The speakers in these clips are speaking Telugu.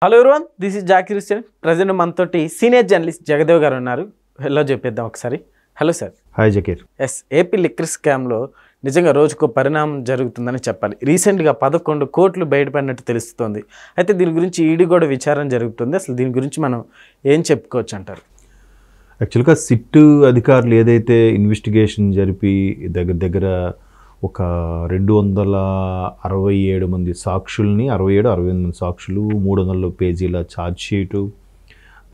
Hello everyone, this is Zakir Hussain. Present మనతోటి సీనియర్ జర్నలిస్ట్ జగదేవ్ గారు ఉన్నారు. హలో చెప్పేద్దాం ఒకసారి. Hello sir. Hi Zakir. AP liquor స్కామ్లో నిజంగా రోజుకో పరిణామం జరుగుతుందని చెప్పాలి. రీసెంట్గా 11 కోట్లు బయటపడినట్టు తెలుస్తుంది. అయితే దీని గురించి ఈడీ కూడా విచారణ జరుగుతుంది. అసలు దీని గురించి మనం ఏం చెప్పుకోవచ్చు అంటారు? యాక్చువల్గా సిట్ అధికారులు ఏదైతే ఇన్వెస్టిగేషన్ జరిపి దగ్గర ఒక 267 మంది సాక్షుల్ని 68 మంది సాక్షులు 300 పేజీల ఛార్జ్ షీటు,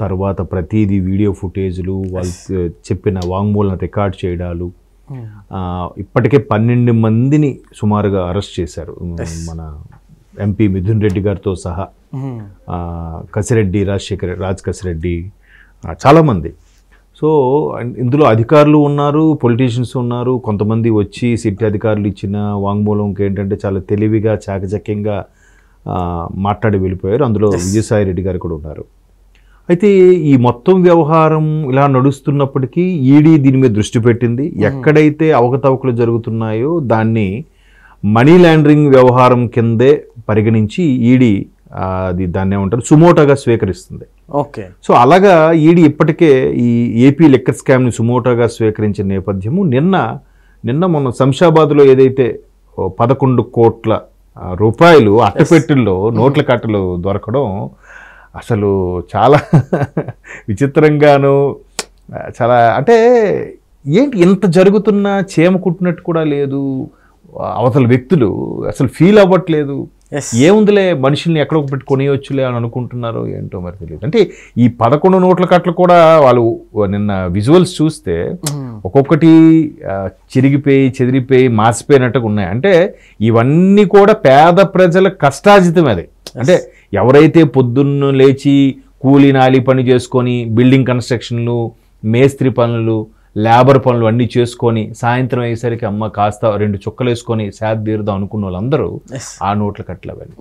తర్వాత ప్రతిదీ వీడియో ఫుటేజ్లు, వాళ్ళు చెప్పిన వాంగ్మూలం రికార్డ్ చేయడాలు, ఇప్పటికే 12 మందిని సుమారుగా అరెస్ట్ చేశారు. మన ఎంపీ మిథున్ రెడ్డి గారితో సహా కసిరెడ్డి రాజ్ కసిరెడ్డి, చాలామంది. సో ఇందులో అధికారులు ఉన్నారు, పొలిటీషియన్స్ ఉన్నారు. కొంతమంది వచ్చి సిట్ అధికారులు ఇచ్చిన వాంగ్మూలంకి ఏంటంటే చాలా తెలివిగా చాకచక్యంగా మాట్లాడి వెళ్ళిపోయారు. అందులో విజయసాయి రెడ్డి గారు కూడా ఉన్నారు. అయితే ఈ మొత్తం వ్యవహారం ఇలా నడుస్తున్నప్పటికీ ఈడీ దీని మీద దృష్టి పెట్టింది. ఎక్కడైతే అవకతవకలు జరుగుతున్నాయో దాన్ని మనీ లాండరింగ్ వ్యవహారం కిందే పరిగణించి ఈడీ దాన్ని ఏమంటారు సుమోటోగా స్వీకరిస్తుంది. ఓకే. సో అలాగా ఈడీ ఇప్పటికే ఈ ఏపీ లిక్కర్ స్కామ్ని సుమోటోగా స్వీకరించిన నేపథ్యము మొన్న శంషాబాద్లో ఏదైతే 11 కోట్ల రూపాయలు అట్టపెట్టెల్లో నోట్ల కట్టలు దొరకడం అసలు చాలా విచిత్రంగాను, చాలా అంటే ఏంటి ఇంత జరుగుతున్నా చేమ కుట్టినట్టు కూడా లేదు. అవతల వ్యక్తులు అసలు ఫీల్ అవ్వట్లేదు. ఏముందిలే మనుషుల్ని ఎక్కడో పెట్టి కొనియొచ్చులే అని అనుకుంటున్నారు, ఏంటో మరి తెలియదు. అంటే ఈ 11 నోట్ల కట్టలు కూడా వాళ్ళు నిన్న విజువల్స్ చూస్తే ఒక్కొక్కటి చిరిగిపోయి చెదిరిపోయి మాసిపోయినట్టుగా ఉన్నాయి. అంటే ఇవన్నీ కూడా పేద ప్రజల కష్టార్జితం. అది అంటే ఎవరైతే పొద్దున్న లేచి కూలీ నాలి పని చేసుకొని బిల్డింగ్ కన్స్ట్రక్షన్లు, మేస్త్రి పనులు, లేబర్ పనులు అన్నీ చేసుకొని సాయంత్రం అయ్యేసరికి అమ్మ కాస్త 2 చుక్కలు వేసుకొని శాద్ తీరుదాం అనుకున్న వాళ్ళందరూ ఆ నోట్ల కట్టలు అవన్నీ.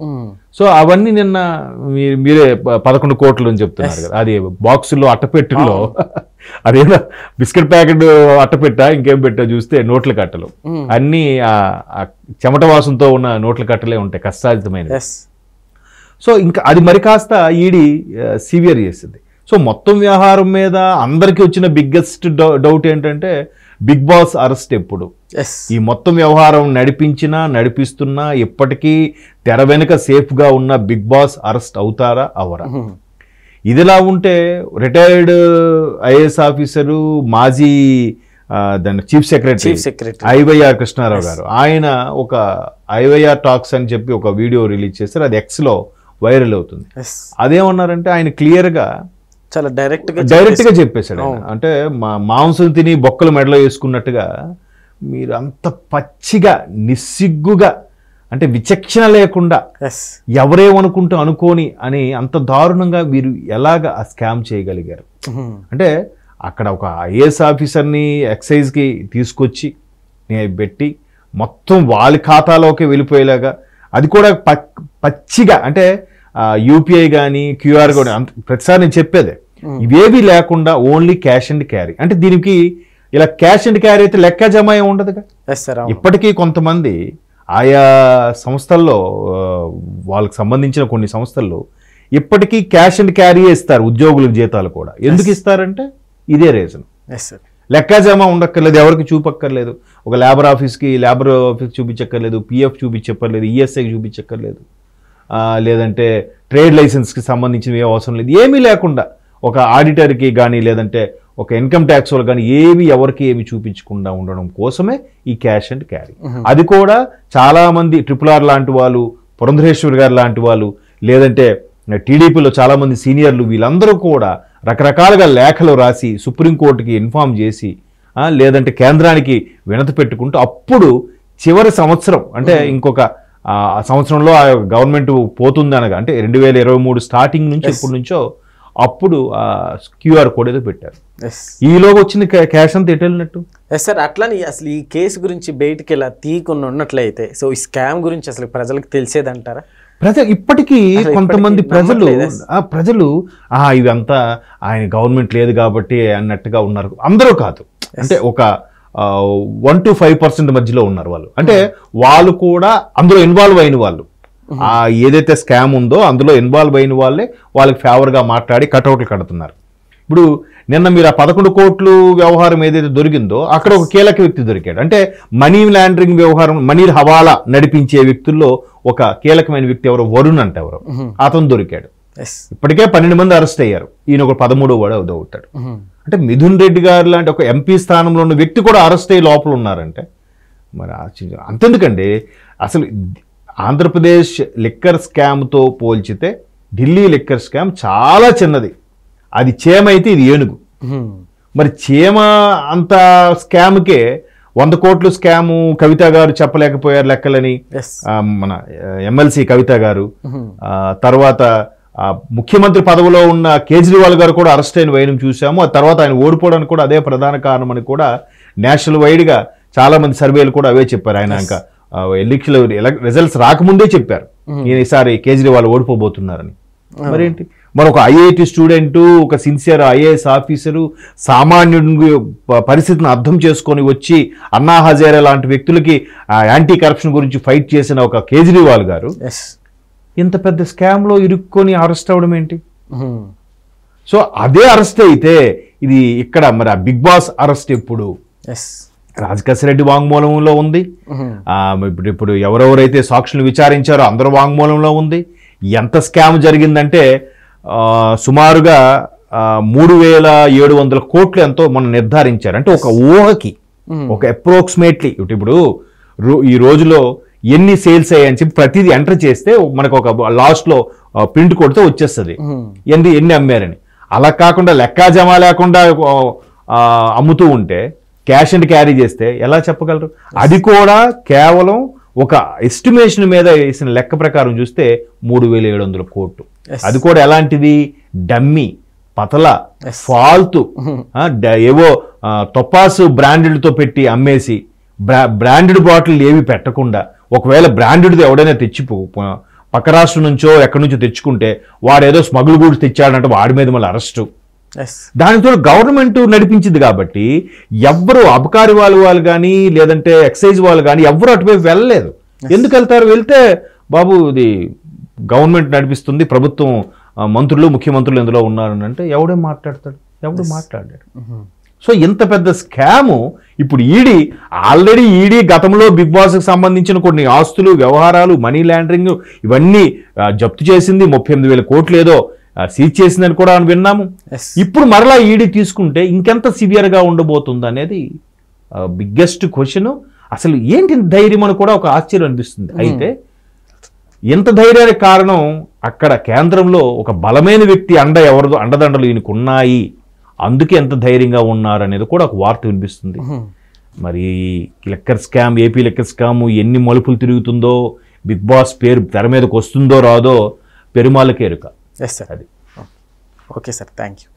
సో అవన్నీ నిన్న మీరే 11 కోట్లు అని చెప్తున్నారు కదా, అది బాక్సుల్లో అట్టపెట్టులో అదేనా బిస్కెట్ ప్యాకెట్ అట్టపెట్టా ఇంకేం పెట్టా చూస్తే నోట్ల కట్టలు అన్నీ చెమట వాసంతో ఉన్న నోట్ల కట్టలే ఉంటాయి, కష్టార్జితమైనవి. సో ఇంకా అది మరి కాస్త ఈడీ సివియర్ చేసింది. సో మొత్తం వ్యవహారం మీద అందరికీ వచ్చిన బిగ్గెస్ట్ డౌట్ ఏంటంటే బిగ్ బాస్ అరెస్ట్ ఎప్పుడు? ఈ మొత్తం వ్యవహారం నడిపిస్తున్నా ఇప్పటికీ తెర వెనుక సేఫ్గా ఉన్న బిగ్ బాస్ అరెస్ట్ అవుతారా అవరా? ఇదిలా ఉంటే రిటైర్డ్ ఐఏఎస్ ఆఫీసరు, మాజీ దాని చీఫ్ సెక్రటరీ ఐవైఆర్ కృష్ణారావు గారు, ఆయన ఒక ఐవైఆర్ టాక్స్ అని చెప్పి ఒక వీడియో రిలీజ్ చేస్తారు. అది ఎక్స్లో వైరల్ అవుతుంది. అదేమన్నారంటే ఆయన క్లియర్గా చాలా డైరెక్ట్గా చెప్పేశాడు. అంటే మాంసం తిని బొక్కలు మెడలో వేసుకున్నట్టుగా మీరు అంత పచ్చిగా నిస్సిగ్గుగా, అంటే విచక్షణ లేకుండా ఎవరేమనుకుంటూ అనుకోని అని అంత దారుణంగా మీరు ఎలాగ ఆ స్కామ్ చేయగలిగారు? అంటే అక్కడ ఒక ఐఏఎస్ ఆఫీసర్ని ఎక్సైజ్కి తీసుకొచ్చి పెట్టి మొత్తం వాళ్ళ ఖాతాలోకి వెళ్ళిపోయేలాగా, అది కూడా పచ్చిగా, అంటే యూపీఐ కానీ క్యూఆర్ కూడా ప్రతిసారి నేను చెప్పేదే ఇవేవి లేకుండా ఓన్లీ క్యాష్ అండ్ క్యారీ. అంటే దీనికి ఇలా క్యాష్ అండ్ క్యారీ అయితే లెక్క జమ ఉండదుగా. ఇప్పటికీ కొంతమంది ఆయా సంస్థల్లో వాళ్ళకి సంబంధించిన కొన్ని సంస్థల్లో ఇప్పటికీ క్యాష్ అండ్ క్యారీ ఇస్తారు ఉద్యోగుల జీతాలు కూడా. ఎందుకు ఇస్తారంటే ఇదే రీజన్. లెక్క జమ ఉండక్కర్లేదు, ఎవరికి చూపక్కర్లేదు. ఒక లేబర్ ఆఫీస్కి చూపించక్కర్లేదు, పిఎఫ్ చూపించక్కర్లేదు, ఈఎస్ఐకి చూపించక్కర్లేదు, లేదంటే ట్రేడ్ లైసెన్స్కి సంబంధించినవి ఏ అవసరం లేదు. ఏమీ లేకుండా ఒక ఆడిటర్కి కానీ లేదంటే ఒక ఇన్కమ్ ట్యాక్స్ వాళ్ళు కానీ ఎవరికి ఏమి చూపించకుండా ఉండడం కోసమే ఈ క్యాష్ అండ్ క్యారీ. అది కూడా చాలామంది RRR లాంటి వాళ్ళు, పురంధరేశ్వరి గారు లాంటి వాళ్ళు, లేదంటే టీడీపీలో చాలామంది సీనియర్లు, వీళ్ళందరూ కూడా రకరకాలుగా లేఖలు రాసి సుప్రీంకోర్టుకి ఇన్ఫార్మ్ చేసి లేదంటే కేంద్రానికి వినతి పెట్టుకుంటూ అప్పుడు చివరి సంవత్సరం, అంటే ఇంకొక సంవత్సరంలో ఆ గవర్నమెంట్ పోతుంది అనగా, అంటే 2023 స్టార్టింగ్ నుంచి ఎప్పటి నుంచో అప్పుడు క్యూఆర్ కోడ్ ఏదో పెట్టారు. ఈలోగా వచ్చిన క్యాష్ అంతా ఎటు వెళ్ళినట్టు? సార్ అట్లని అసలు ఈ కేసు గురించి బయటికి ఇలా తీయకుండా ఉన్నట్లయితే సో ఈ స్కామ్ గురించి అసలు ప్రజలకు తెలిసేదంటారా? ఇప్పటికీ కొంతమంది ప్రజలు ఇవంతా ఆయన గవర్నమెంట్ లేదు కాబట్టి అన్నట్టుగా ఉన్నారు. అందరూ కాదు, అంటే ఒక 1 to 5% మధ్యలో ఉన్నారు వాళ్ళు. అంటే వాళ్ళు కూడా అందులో ఇన్వాల్వ్ అయిన వాళ్ళు. ఆ ఏదైతే స్కామ్ ఉందో అందులో ఇన్వాల్వ్ అయిన వాళ్ళే వాళ్ళకి ఫేవర్గా మాట్లాడి కటౌట్లు కడుతున్నారు. ఇప్పుడు నిన్న మీరు ఆ 11 కోట్లు వ్యవహారం ఏదైతే దొరికిందో అక్కడ ఒక కీలక వ్యక్తి దొరికాడు. అంటే మనీ లాండరింగ్ వ్యవహారం, మనీ హవాలా నడిపించే వ్యక్తుల్లో ఒక కీలకమైన వ్యక్తి ఎవరు, వరుణ్ అంటే ఎవరు, అతను దొరికాడు. ఇప్పటికే 12 మంది అరెస్ట్ అయ్యారు, ఈయన ఒక 13వ వాడు అవుతాడు. అంటే మిథున్ రెడ్డి గారు లాంటి ఒక ఎంపీ స్థానంలో ఉన్న వ్యక్తి కూడా అరెస్ట్ అయ్యి లోపల ఉన్నారంటే మరి అంతెందుకండి. అసలు ఆంధ్రప్రదేశ్ లిక్కర్ స్కామ్తో పోల్చితే ఢిల్లీ లిక్కర్ స్కామ్ చాలా చిన్నది. అది చీమ అయితే ఇది ఏనుగు. మరి చీమ అంత స్కామ్కే 100 కోట్లు స్కాము కవిత గారు చెప్పలేకపోయారు లెక్కలని, మన ఎమ్మెల్సీ కవిత గారు. తర్వాత ముఖ్యమంత్రి పదవిలో ఉన్న కేజ్రీవాల్ గారు కూడా అరెస్ట్ అయిన వైనం చూసాము. ఆ తర్వాత ఆయన ఓడిపోవడానికి కూడా అదే ప్రధాన కారణం అని కూడా నేషనల్ వైడ్గా చాలా మంది సర్వేలు కూడా అవే చెప్పారు. ఆయన ఇంకా ఎలక్షన్ రిజల్ట్స్ రాకముందే చెప్పారు ఈసారి కేజ్రీవాల్ ఓడిపోబోతున్నారని. మరేంటి, మన ఒక ఐఐటి స్టూడెంటు, ఒక సిన్సియర్ ఐఏఎస్ ఆఫీసరు, సామాన్యుడి పరిస్థితిని అర్థం చేసుకొని వచ్చి అన్నా హజారే లాంటి వ్యక్తులకి యాంటీ కరప్షన్ గురించి ఫైట్ చేసిన ఒక కేజ్రీవాల్ గారు ఇంత పెద్ద స్కామ్లో ఇరుక్కొని అరెస్ట్ అవ్వడం ఏంటి? సో అదే అరెస్ట్ అయితే ఇది ఇక్కడ మరి ఆ బిగ్ బాస్ అరెస్ట్ ఎప్పుడు? రాజకేశ్వరరెడ్డి వాంగ్మూలంలో ఉంది. ఇప్పుడు ఎవరెవరైతే సాక్షులను విచారించారో అందరూ వాంగ్మూలంలో ఉంది. ఎంత స్కామ్ జరిగిందంటే సుమారుగా 3700 కోట్లు ఎంతో మనం నిర్ధారించారు. అంటే ఒక ఊహకి, ఒక అప్రోక్సిమేట్లీ ఇప్పుడు ఈ రోజులో ఎన్ని సేల్స్ అయ్యాయని చెప్పి ప్రతిదీ ఎంటర్ చేస్తే మనకు ఒక లాస్ట్లో ప్రింట్ కొడితే వచ్చేస్తుంది ఎన్ని అమ్మారని. అలా కాకుండా లెక్కాజమా లేకుండా అమ్ముతూ ఉంటే, క్యాష్ అండ్ క్యారీ చేస్తే ఎలా చెప్పగలరు? అది కూడా కేవలం ఒక ఎస్టిమేషన్ మీద వేసిన లెక్క ప్రకారం చూస్తే 3700 కోట్లు. అది కూడా ఎలాంటిది? డమ్మీ, పతల, ఫాల్తు, ఏవో తొపాసు బ్రాండెడ్తో పెట్టి అమ్మేసి బ్రాండెడ్ బాటిల్ ఏవి పెట్టకుండా, ఒకవేళ బ్రాండెడ్ది ఎవడైనా తెచ్చి పక్క రాష్ట్రం నుంచో ఎక్కడి నుంచో తెచ్చుకుంటే వాడు ఏదో స్మగుల్ గూడ్స్ తెచ్చాడంటే వాడి మీద మళ్ళీ అరెస్టు. దానితో గవర్నమెంట్ నడిపించింది కాబట్టి ఎవ్వరు అబకారి వాళ్ళు కానీ లేదంటే ఎక్సైజ్ వాళ్ళు కానీ ఎవ్వరు అటువైపు వెళ్ళలేదు. ఎందుకు వెళ్తారు? వెళ్తే బాబు ఇది గవర్నమెంట్ నడిపిస్తుంది, ప్రభుత్వం మంత్రులు ముఖ్యమంత్రులు ఇందులో ఉన్నారని అంటే ఎవడే మాట్లాడతాడు? ఎవడు మాట్లాడాడు? సో ఇంత పెద్ద స్కాము ఇప్పుడు ఆల్రెడీ ఈడీ గతంలో బిగ్ బాస్కి సంబంధించిన కొన్ని ఆస్తులు, వ్యవహారాలు, మనీ లాండరింగ్ ఇవన్నీ జప్తు చేసింది. 38,000 కోట్లు ఏదో సీజ్ చేసిందని కూడా విన్నాము. ఇప్పుడు మరలా ఈడీ తీసుకుంటే ఇంకెంత సివియర్గా ఉండబోతుంది అనేది బిగ్గెస్ట్ క్వశ్చన్. అసలు ఏంటి ధైర్యం అని కూడా ఒక ఆశ్చర్యం అనిపిస్తుంది. అయితే ఎంత ధైర్యానికి కారణం అక్కడ కేంద్రంలో ఒక బలమైన వ్యక్తి అండదండలు ఈయనకు ఉన్నాయి, అందుకే ఎంత ధైర్యంగా ఉన్నారు అనేది కూడా ఒక వార్త వినిపిస్తుంది. మరి liquor scam, AP liquor scam ఎన్ని మలుపులు తిరుగుతుందో, బిగ్ బాస్ పేరు తెర మీదకి వస్తుందో రాదో పెరుమాళ్ళకే ఎరుక. Yes sir. అది ఓకే సార్, థ్యాంక్ యూ.